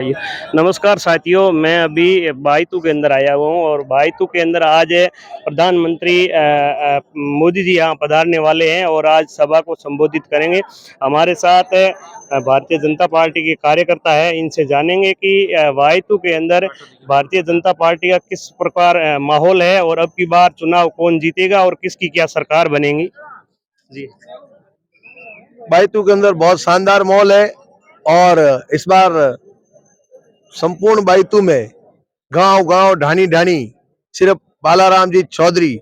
नमस्कार साथियों, मैं अभी बायतू के अंदर आया हुआ हूँ और बायतू के अंदर आज प्रधानमंत्री मोदी जी यहाँ पधारने वाले हैं और आज सभा को संबोधित करेंगे। हमारे साथ भारतीय जनता पार्टी के कार्यकर्ता है, इनसे जानेंगे कि बायतू के अंदर भारतीय जनता पार्टी का किस प्रकार माहौल है और अब की बार चुनाव कौन जीतेगा और किसकी क्या सरकार बनेगी। जी, बायतू के अंदर बहुत शानदार माहौल है और इस बार संपूर्ण बायतू में गांव गांव ढाणी ढाणी सिर्फ बालाराम जी चौधरी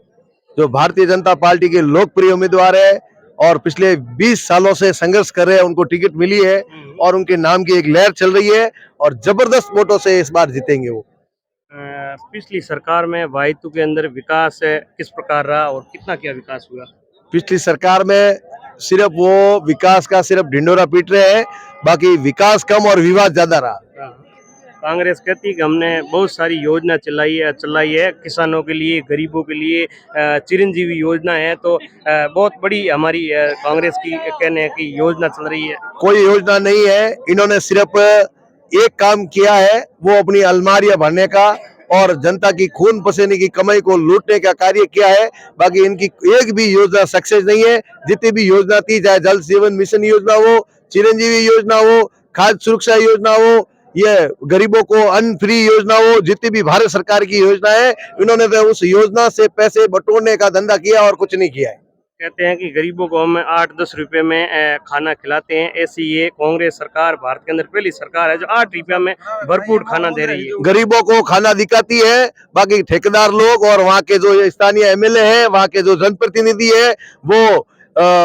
जो भारतीय जनता पार्टी के लोकप्रिय उम्मीदवार है और पिछले 20 सालों से संघर्ष कर रहे हैं, उनको टिकट मिली है और उनके नाम की एक लहर चल रही है और जबरदस्त वोटों से इस बार जीतेंगे वो। पिछली सरकार में बायतू के अंदर विकास किस प्रकार रहा और कितना क्या विकास हुआ। पिछली सरकार में सिर्फ वो विकास का सिर्फ ढिंडोरा पीट रहे हैं, बाकी विकास कम और विवाद ज्यादा रहा। कांग्रेस कहती कि हमने बहुत सारी योजना चलाई है किसानों के लिए, गरीबों के लिए, चिरंजीवी योजना है, तो बहुत बड़ी हमारी कांग्रेस की कहने है कि योजना चल रही है। कोई योजना नहीं है, इन्होंने सिर्फ एक काम किया है, वो अपनी अलमारियां भरने का और जनता की खून पसीने की कमाई को लूटने का कार्य किया है। बाकी इनकी एक भी योजना सक्सेस नहीं है। जितनी भी योजना थी, चाहे जल जीवन मिशन योजना हो, चिरंजीवी योजना हो, खाद्य सुरक्षा योजना हो, ये गरीबों को अन्न फ्री योजना हो, जितनी भी भारत सरकार की योजना है, इन्होंने तो उस योजना से पैसे बटोरने का धंधा किया और कुछ नहीं किया है। कहते हैं कि गरीबों को हम 8-10 रुपए में खाना खिलाते हैं, ऐसी ये कांग्रेस सरकार भारत के अंदर पहली सरकार है जो 8 रुपया में भरपूर खाना दे रही है, गरीबों को खाना दिखाती है। बाकी ठेकेदार लोग और वहाँ के जो स्थानीय एमएलए हैं, वहाँ के जो जनप्रतिनिधि है, वो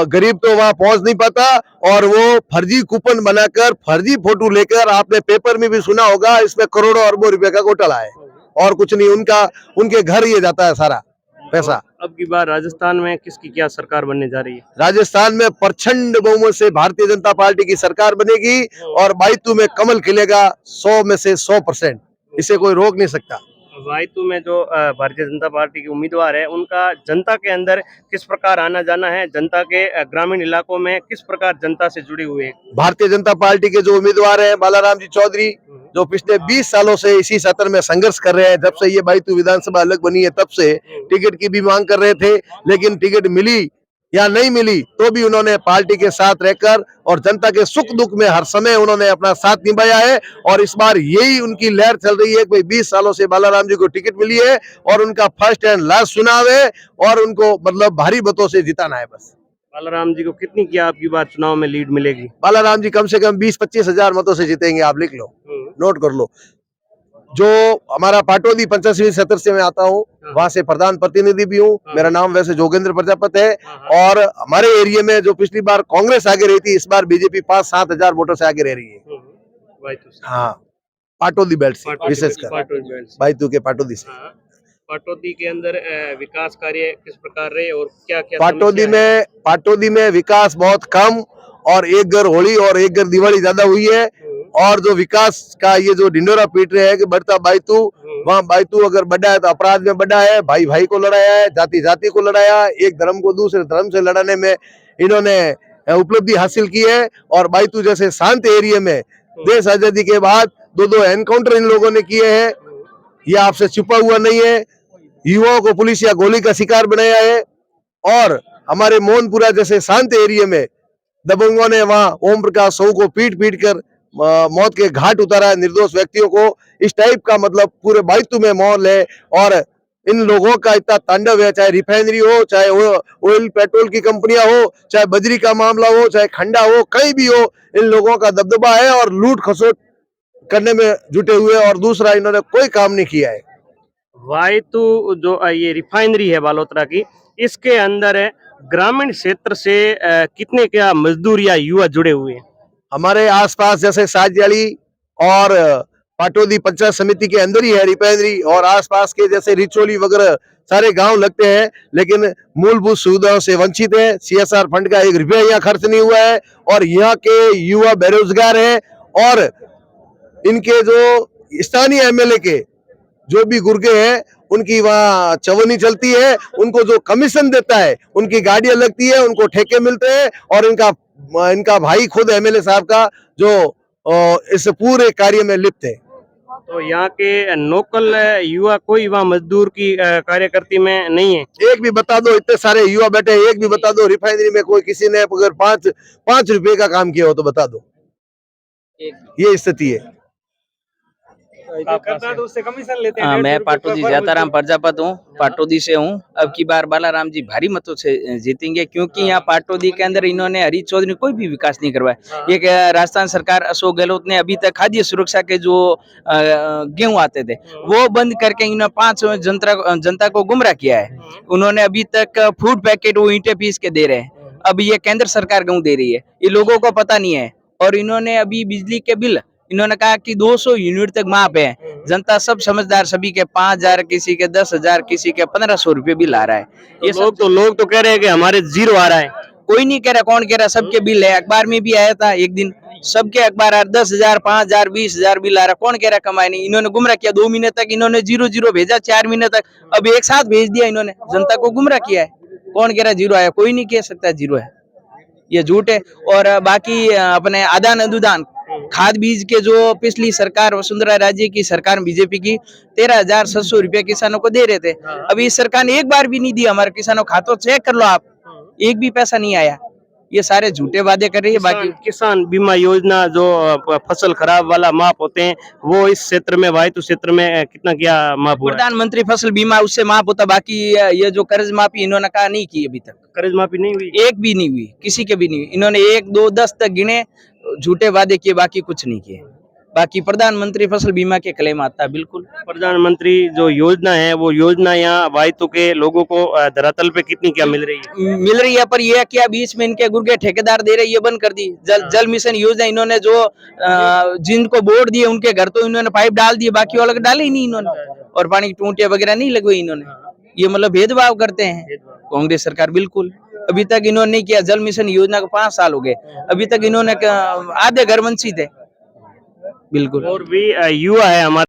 गरीब तो वहाँ पहुंच नहीं पाता और वो फर्जी कूपन बनाकर फर्जी फोटो लेकर, आपने पेपर में भी सुना होगा, इसमें करोड़ों अरबों रुपए का घोटाला है और कुछ नहीं, उनके घर ये जाता है सारा पैसा। अब की बार राजस्थान में किसकी क्या सरकार बनने जा रही है। राजस्थान में प्रचंड बहुमत से भारतीय जनता पार्टी की सरकार बनेगी और बायतू में कमल खिलेगा 100 में से 100%, इसे कोई रोक नहीं सकता। बायतू में जो भारतीय जनता पार्टी के उम्मीदवार है, उनका जनता के अंदर किस प्रकार आना जाना है, जनता के ग्रामीण इलाकों में किस प्रकार जनता से जुड़े हुए हैं। भारतीय जनता पार्टी के जो उम्मीदवार हैं, बालाराम जी चौधरी, जो पिछले 20 सालों से इसी सत्र में संघर्ष कर रहे हैं, जब से ये बायतू विधानसभा अलग बनी है तब से टिकट की भी मांग कर रहे थे, लेकिन टिकट मिली या नहीं मिली तो भी उन्होंने पार्टी के साथ रहकर और जनता के सुख दुख में हर समय उन्होंने अपना साथ निभाया है और इस बार यही उनकी लहर चल रही है कि 20 सालों से बालाराम जी को टिकट मिली है और उनका फर्स्ट एंड लास्ट चुनाव है और उनको मतलब भारी मतों से जिताना है बस। बालाराम जी को कितनी क्या आपकी बार चुनाव में लीड मिलेगी। बालाराम जी कम से कम 20-25 हजार मतों से जीतेंगे, आप लिख लो, नोट कर लो। जो हमारा पाटोदी पंचायत सत्र से मैं आता हूँ, वहां से प्रधान प्रतिनिधि भी हूँ। मेरा नाम वैसे जोगेंद्र प्रजापत है और हमारे एरिया में जो पिछली बार कांग्रेस आगे रही थी, इस बार बीजेपी 5-7 हजार वोटों से आगे रह रही है। हाँ, पाटोदी बेल्ट से, विशेषकर बायतू के पाटोदी से। पाटोदी के अंदर विकास कार्य किस प्रकार रहे और क्या क्या पाटोदी में विकास बहुत कम और एक घर होली और एक घर दिवाली ज्यादा हुई है और जो विकास का ये जो ढिंडोरा पीट रहे हैं कि बढ़ता बायतू, वहाँ बायतू अगर बढ़ा है तो अपराध में बढ़ा है, भाई भाई को लड़ाया है, जाति जाति को लड़ाया, एक धर्म को दूसरे धर्म से लड़ाने में इन्होंने उपलब्धि हासिल की है। और बायतू जैसे शांत एरिया में देश आजादी के बाद 2 एनकाउंटर इन लोगों ने किए हैं, ये आपसे छुपा हुआ नहीं है। युवाओं को पुलिस या गोली का शिकार बनाया है और हमारे मोहनपुरा जैसे शांत एरिया में दबंगों ने वहां ओम प्रकाश साहू को पीट पीट कर मौत के घाट उतारा है, निर्दोष व्यक्तियों को। इस टाइप का मतलब पूरे बायतू में माहौल है और इन लोगों का इतना तांडव है, चाहे रिफाइनरी हो, चाहे ऑयल पेट्रोल की कंपनियां हो, चाहे बजरी का मामला हो, चाहे खंडा हो, कहीं भी हो, इन लोगों का दबदबा है और लूट खसोट करने में जुटे हुए और दूसरा इन्होंने कोई काम नहीं किया है। बायतू जो ये रिफाइनरी है बालोतरा की, इसके अंदर ग्रामीण क्षेत्र से कितने क्या मजदूर या युवा जुड़े हुए हैं। हमारे आसपास जैसे साजियाली और पाटोदी पंचायत समिति के अंदर ही है रिफाइनरी और आसपास के जैसे रिचोली वगैरह सारे गांव लगते हैं, लेकिन मूलभूत सुविधाओं से वंचित है। सीएसआर फंड का 1 रुपया यहाँ खर्च नहीं हुआ है और यहाँ के युवा बेरोजगार हैं और इनके जो स्थानीय एमएलए के जो भी गुर्गे हैं उनकी वहाँ चवनी चलती है, उनको जो कमीशन देता है, उनकी गाड़ियां लगती है, उनको ठेके मिलते हैं और इनका भाई खुद एमएलए साहब का जो और इस पूरे कार्य में लिप्त है। तो यहाँ के लोकल युवा कोई वहाँ मजदूर की कार्यकर्ती में नहीं है? एक भी बता दो, इतने सारे युवा बैठे हैं, एक भी बता दो रिफाइनरी में कोई किसी ने अगर 5 रुपए का काम किया हो तो बता दो। ये स्थिति है। करता है तो उससे कमीशन लेते हैं। हाँ, 150 मैं रुपए पाटोदी पर जाताराम मजदूर। प्रजापत हूँ, पाटोदी से हूँ। अब की बार बालाराम जी भारी मतों से जीतेंगे, क्योंकि यहाँ पाटोदी के अंदर इन्होंने हरीश चौधरी ने कोई भी विकास नहीं करवाया। ये राजस्थान सरकार अशोक गहलोत ने अभी तक खाद्य सुरक्षा के जो गेहूं आते थे वो बंद करके इन्होंने 5 जनता को गुमराह किया है। उन्होंने अभी तक फूड पैकेट वो ईंटें पीस के दे रहे हैं। अब ये केंद्र सरकार गेहूं दे रही है, ये लोगों को पता नहीं है। और इन्होंने अभी बिजली के बिल इन्होंने कहा कि 200 यूनिट तक माफ है। जनता सब समझदार, सभी के 5,000, किसी के 10,000, किसी के 1,500 रुपए बिल आ रहा है। ये लोग तो कह रहे हैं कि हमारे जीरो आ रहा है। कोई नहीं कह रहा, कौन कह रहा? सबके बिल है। अखबार में भी आया था एक दिन, सबके अखबार 10,000, 5,000, 20,000 बिल आ रहा। कौन कह रहा कमाए नहीं? इन्होंने गुमराह किया। 2 महीने तक इन्होंने 0-0 भेजा, 4 महीने तक, अब एक साथ भेज दिया इन्होंने। जनता को गुमराह किया है। कौन कह रहा जीरो आया? कोई नहीं कह सकता जीरो है, ये झूठ है। और बाकी अपने आदान अनुदान खाद बीज के जो पिछली सरकार वसुंधरा राजे की सरकार बीजेपी की 13,700 रुपया किसानों को दे रहे थे, अभी इस सरकार ने एक बार भी नहीं दिया हमारे किसानों को। खातों चेक कर लो आप, एक भी पैसा नहीं आया। ये सारे झूठे वादे कर रही है। बाकी किसान बीमा योजना जो फसल खराब वाला माफ होते हैं, वो इस क्षेत्र में वायतु क्षेत्र में कितना क्या माफ हुआ है? प्रधानमंत्री फसल बीमा उससे माफ होता, बाकी ये जो कर्ज माफी इन्होंने कहा नहीं की अभी तक, कर्ज माफी नहीं हुई। एक भी नहीं हुई, किसी के भी नहीं हुई। इन्होंने 1, 2, 10 तक गिने, झूठे वादे किए, बाकी कुछ नहीं किए। बाकी प्रधानमंत्री फसल बीमा के क्लेम आता है। बिल्कुल प्रधानमंत्री जो योजना है वो योजना यहाँ वायतु के लोगों को धरातल पे कितनी क्या मिल रही है? मिल रही है, पर ये क्या बीच में इनके गुर्गे ठेकेदार दे रहे, ये बंद कर दी। जल मिशन योजना इन्होंने जो जिनको बोर्ड दिए उनके घर तो इन्होंने पाइप डाल दिए, बाकी वालों को डाले ही नहीं इन्होंने। और पानी की टूटियां वगैरह नहीं लगवाई इन्होंने। ये मतलब भेदभाव करते हैं कांग्रेस सरकार। बिल्कुल अभी तक इन्होंने नहीं किया। जल मिशन योजना को 5 साल हो गए, अभी तक इन्होंने आधे घर वंचित है। बिल्कुल। और भी युवा है हमारे